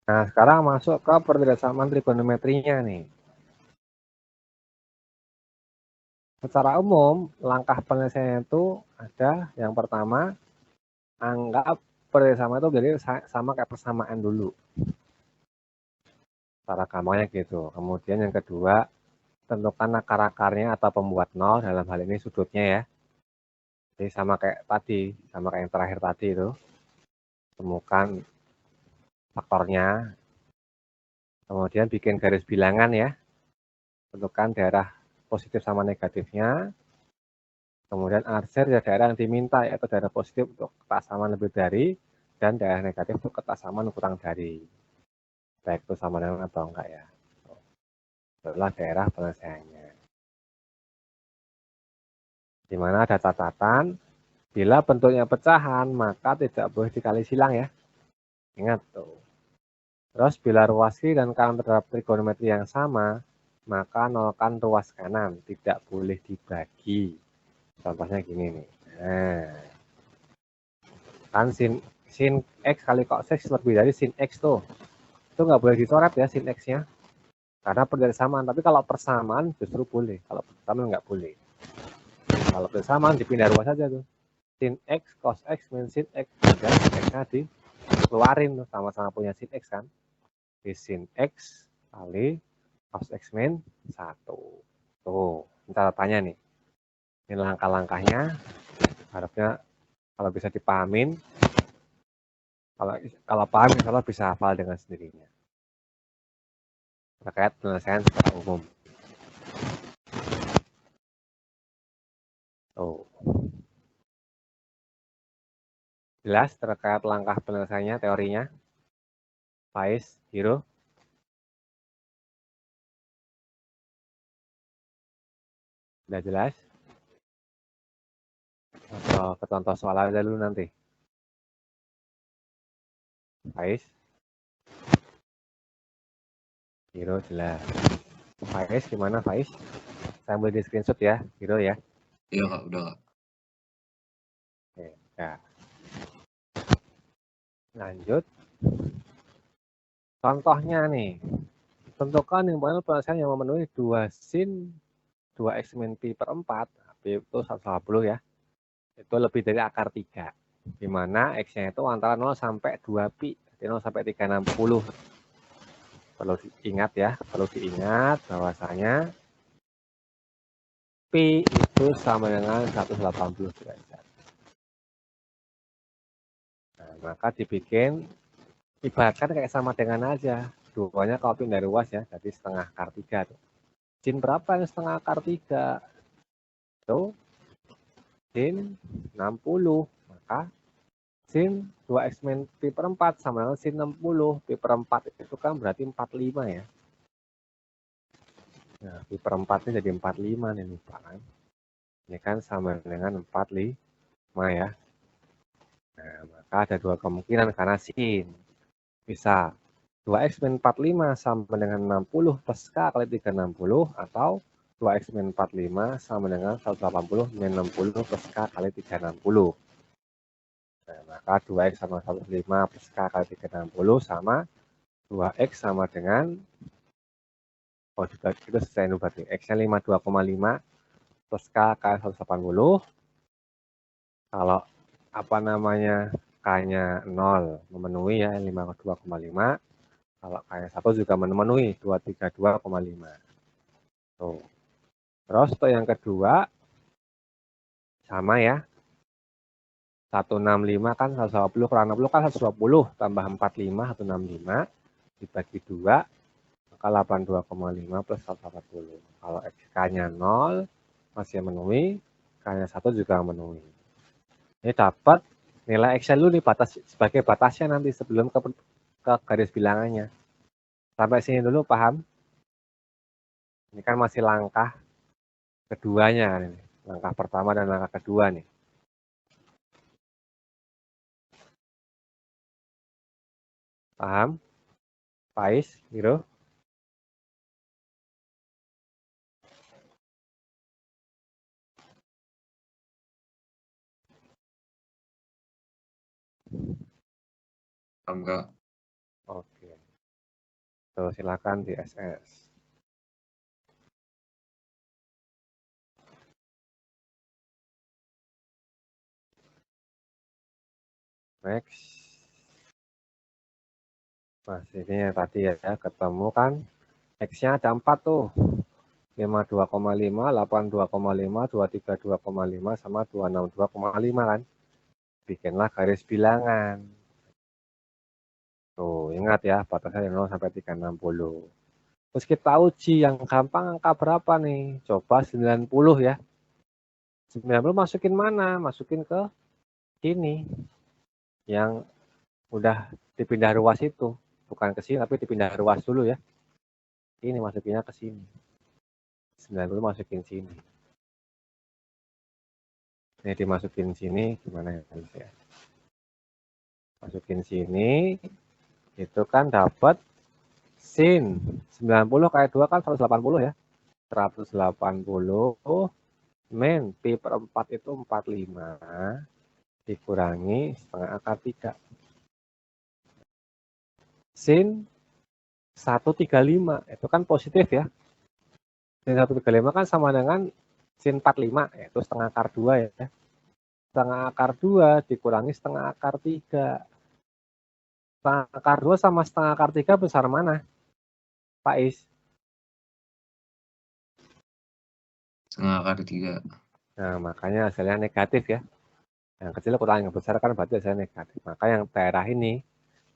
Nah, sekarang masuk ke pertidaksamaan trigonometrinya nih. Secara umum, langkah penyelesaiannya itu ada yang pertama, anggap pertidaksama itu jadi sama kayak persamaan dulu. Cara gampangnya gitu. Kemudian yang kedua, tentukan akar-akarnya atau pembuat nol, dalam hal ini sudutnya ya. Jadi sama kayak tadi, sama kayak yang terakhir tadi itu. Temukan faktornya, kemudian bikin garis bilangan ya. Tentukan daerah positif sama negatifnya. Kemudian arsir ya daerah yang diminta, yaitu daerah positif untuk ketaksamaan lebih dari, dan daerah negatif untuk ketaksamaan kurang dari. Baik itu sama dengan atau enggak ya. Itulah daerah penyelesaiannya. Di mana ada catatan, bila bentuknya pecahan, maka tidak boleh dikali silang ya. Ingat tuh. Terus bila ruas kiri dan kanan terhadap trigonometri yang sama, maka nolkan ruas kanan, tidak boleh dibagi. Contohnya gini nih. Nah, kan sin X kali cos X lebih dari sin X tuh. Itu nggak boleh dicoret ya sin X-nya. Karena persamaan. Tapi kalau persamaan justru boleh. Kalau persamaan nggak boleh. Kalau persamaan dipindah ruas saja tuh. Sin X, cos X, min sin X. Dan X-nya dikeluarin tuh. Sama-sama punya sin X kan. Di sin X kali cos X min 1. Tuh, kita tanya nih. Ini langkah-langkahnya. Harapnya kalau bisa dipahamin. Kalau paham, insya bisa hafal dengan sendirinya. Terkait penyelesaian secara umum. Tuh. Jelas terkait langkah penyelesaiannya, teorinya? Faiz, Hiro? Sudah jelas? Atau ke contoh soal aja dulu nanti? Faiz? Hiro jelas. Faiz gimana Faiz? Saya ambil di screenshot ya, Hiro ya. Iya Kak, udah Kak. Oke, ya. Lanjut. Contohnya nih. Tentukan yang panel penyelesaian yang memenuhi 2 sin 2x min pi per 4. Pi itu 180 ya. Itu lebih dari akar 3. Di mana x-nya itu antara 0 sampai 2 pi. Jadi 0 sampai 360. Perlu diingat ya, perlu diingat bahwasanya pi itu sama dengan 180 derajat. Nah, maka dibikin ibaratkan kayak sama dengan aja. Duanya kalau pindah ruas ya, jadi setengah akar 3 tuh. Sin berapa yang setengah akar 3? Tuh, sin 60. Maka sin 2x min pi per 4 sama dengan sin 60. Pi per 4 itu kan berarti 45 ya. Nah, pi per 4 ini jadi 45 nih lupa kan. Ini kan sama dengan 45 ya. Nah, maka ada dua kemungkinan karena sin. Bisa 2x min 45 sama dengan 60 plus K kali 360 atau 2x min 45 sama dengan 180 min 60 plus K kali 360. Nah, maka 2x sama 105 plus K kali 360 sama 2x sama dengan, oh dibagi itu selesai berarti, x-nya 52,5 plus K kali 180. Kalau apa namanya K-nya 0 memenuhi ya 52,5. Kalau K-nya 1 juga memenuhi 232,5. Tuh. Terus untuk yang kedua sama ya. 165 kan 120 kurang 60 kan 120 tambah 45 165 dibagi 2 maka 82,5 plus 180. Kalau K-nya 0 masih memenuhi, K-nya 1 juga memenuhi. Ini dapat nilai X dulu nih batas sebagai batasnya nanti sebelum ke garis bilangannya. Sampai sini dulu paham? Ini kan masih langkah keduanya nih. Langkah pertama dan langkah kedua nih. Paham? Faiz, Hiro? Paham Kak. Oke. Tuh, silakan di SS. Next. Nah, ini yang tadi ya, ketemu kan. X-nya ada 4 tuh. 52,5, 82,5, 232,5, sama 262,5 kan. Bikinlah garis bilangan. Tuh, ingat ya, batasnya dari 0 sampai 360. Terus kita uji yang gampang angka berapa nih? Coba 90 ya. 90 masukin mana? Masukin ke sini. Yang udah dipindah ruas itu. Bukan ke sini, tapi dipindah ruas dulu ya. Ini masukinnya ke sini. 90 masukin sini. Ini dimasukin sini, gimana ya? Masukin sini, itu kan dapat sin 90 kali 2 kan 180 ya. 180 min pi per 4 itu 45 dikurangi setengah akar 3. Sin 135 itu kan positif ya. Sin 135 kan sama dengan sin 45 yaitu setengah akar 2 ya. Setengah akar 2 dikurangi setengah akar 3. Setengah akar 2 sama setengah akar 3 besar mana? Pak Is? Setengah akar 3. Nah, makanya hasilnya negatif ya. Yang kecil kurangi yang besar kan berarti hasilnya negatif. Maka yang daerah ini,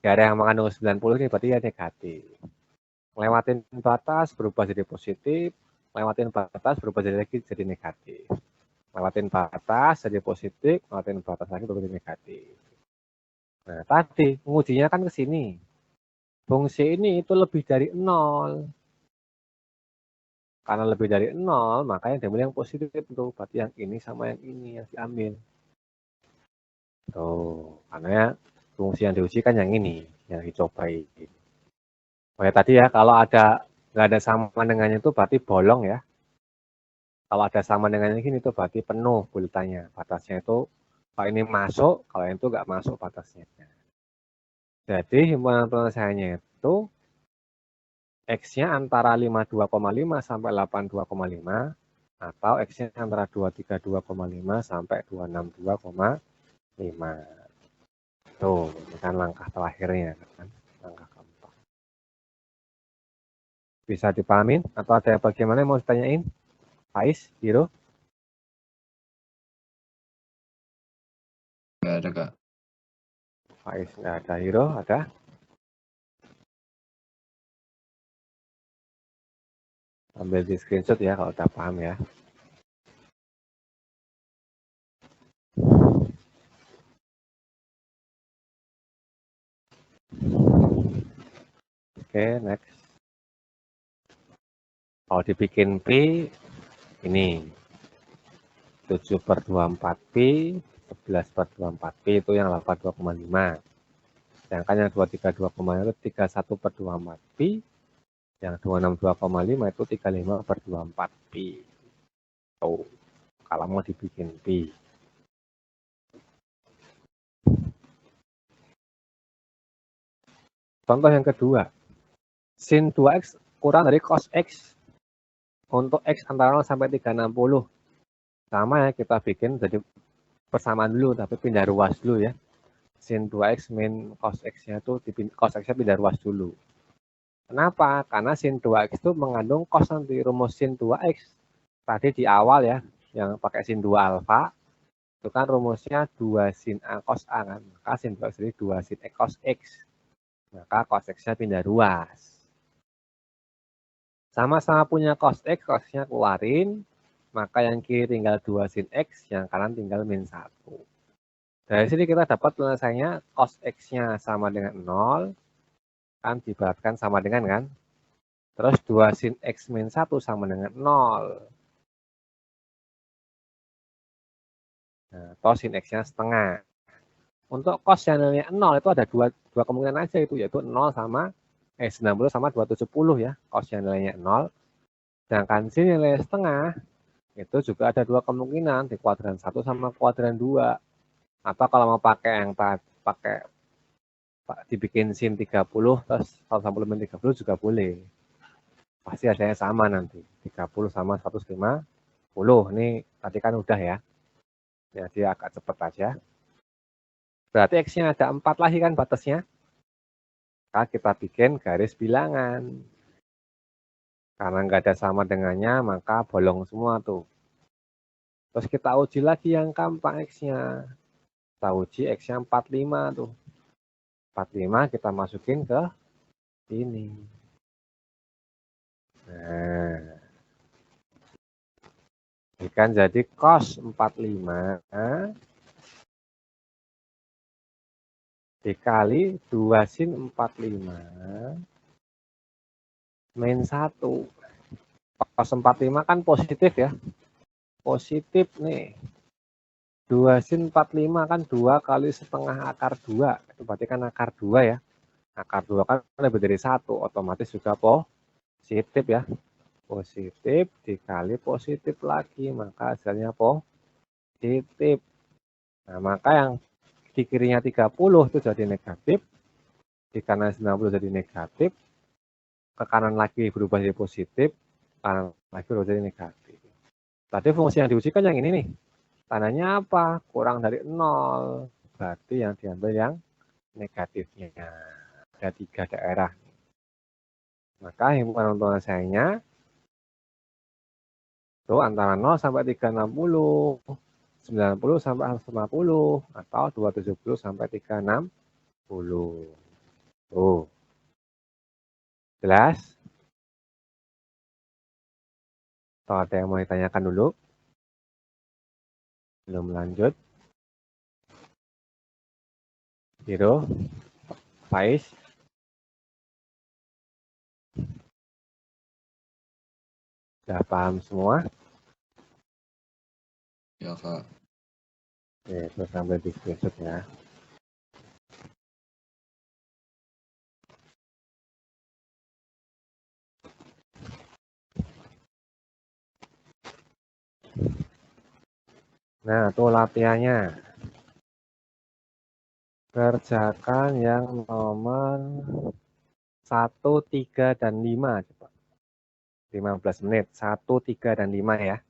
daerah yang mengandung 90 ini berarti ya negatif. Lewatin batas berubah jadi positif, lewatin batas berubah jadi negatif. Lewatin batas jadi positif, lewatin batas lagi berubah jadi negatif. Nah, tadi mengujinya kan ke sini. Fungsi ini itu lebih dari 0. Karena lebih dari 0, maka yang diambil yang positif itu. Berarti yang ini sama yang ini yang diambil. Tuh, karena fungsi yang diuji kan yang ini, yang dicobai. Oke, tadi ya, kalau nggak ada sama dengannya itu berarti bolong ya. Kalau ada sama dengannya gini itu berarti penuh bulletannya. Batasnya itu, kalau ini masuk, kalau itu nggak masuk batasnya. Jadi himpunan penyelesaiannya itu X-nya antara 52,5 sampai 82,5 atau X-nya antara 232,5 sampai 262,5. Tuh, ini kan langkah terakhirnya kan. Langkah keempat. Bisa dipahamin atau ada bagaimana yang mau ditanyain? Faiz, Hiro? Nggak ada, Kak. Faiz nggak ada, Hiro ada? Ambil di screenshot ya kalau udah paham ya. Oke, next. Kalau dibikin P, ini 7 per 24 P, 11 per 24 P itu yang 82,5. Sedangkan yang 232,5 itu 31 per 24 P, yang 262,5 itu 35 per 24 P. Tuh, kalau mau dibikin P. Contoh yang kedua, sin 2X kurang dari cos X untuk X antara 0 sampai 360. Sama ya, kita bikin jadi persamaan dulu, tapi pindah ruas dulu ya. Sin 2X min cos X-nya itu cos X-nya pindah ruas dulu. Kenapa? Karena sin 2X itu mengandung cos nanti. Rumus sin 2X tadi di awal ya, yang pakai sin 2 alfa, itu kan rumusnya 2 sin A cos A kan. Maka sin 2X jadi 2 sin X cos X. Maka cos X-nya pindah ruas. Sama-sama punya cos X, cos-nya keluarin, maka yang kiri tinggal 2 sin X, yang kanan tinggal min 1. Dari sini kita dapat penyelesaiannya cos X-nya sama dengan 0, kan diibaratkan sama dengan kan. Terus 2 sin X min 1 sama dengan 0. Nah, atau sin X-nya setengah. Untuk cos yang nilainya 0 itu ada dua kemungkinan aja itu, yaitu 0 sama 90 sama 270 ya, cos yang nilainya 0. Sedangkan sin nilai setengah itu juga ada dua kemungkinan, di kuadran 1 sama kuadran 2. Atau kalau mau pakai yang pakai Pak dibikin sin 30 terus 180 juga boleh. Pasti hasilnya sama nanti. 30 sama 150. Ini tadi kan udah ya. Jadi agak cepat aja. Berarti X-nya ada 4 lagi kan batasnya. Maka kita bikin garis bilangan. Karena nggak ada sama dengannya, maka bolong semua tuh. Terus kita uji lagi yang gampang X-nya. Kita uji X-nya 45 tuh. 45 kita masukin ke sini. Nah, ini kan jadi cos 45 dikali 2 sin 45 min 1. Cos 45 kan positif ya. Positif nih. 2 sin 45 kan 2 kali setengah akar 2. Itu berarti kan akar 2 ya. Akar 2 kan lebih dari 1. Otomatis juga positif ya. Positif dikali positif lagi. Maka hasilnya positif. Nah, maka yang di kirinya 30 itu jadi negatif. Di kanan 90 jadi negatif. Ke kanan lagi berubah jadi positif. Kanan lagi berubah jadi negatif. Tadi fungsi yang diujikan yang ini nih. Tandanya apa? Kurang dari 0. Berarti yang diambil yang negatifnya. Ada 3 daerah. Maka himpunan untung hasilnya itu antara 0 sampai 360, 90 sampai 150, atau 270 sampai 360. Tuh. Jelas? Atau ada yang mau ditanyakan dulu? Belum lanjut? Hiro? Faiz? Sudah paham semua? Ya, Kak. Oke, terus sampai di screenshot ya. Nah, tuh latihannya. Kerjakan yang nomor 1, 3, dan 5. Coba. 15 menit. 1, 3, dan 5 ya.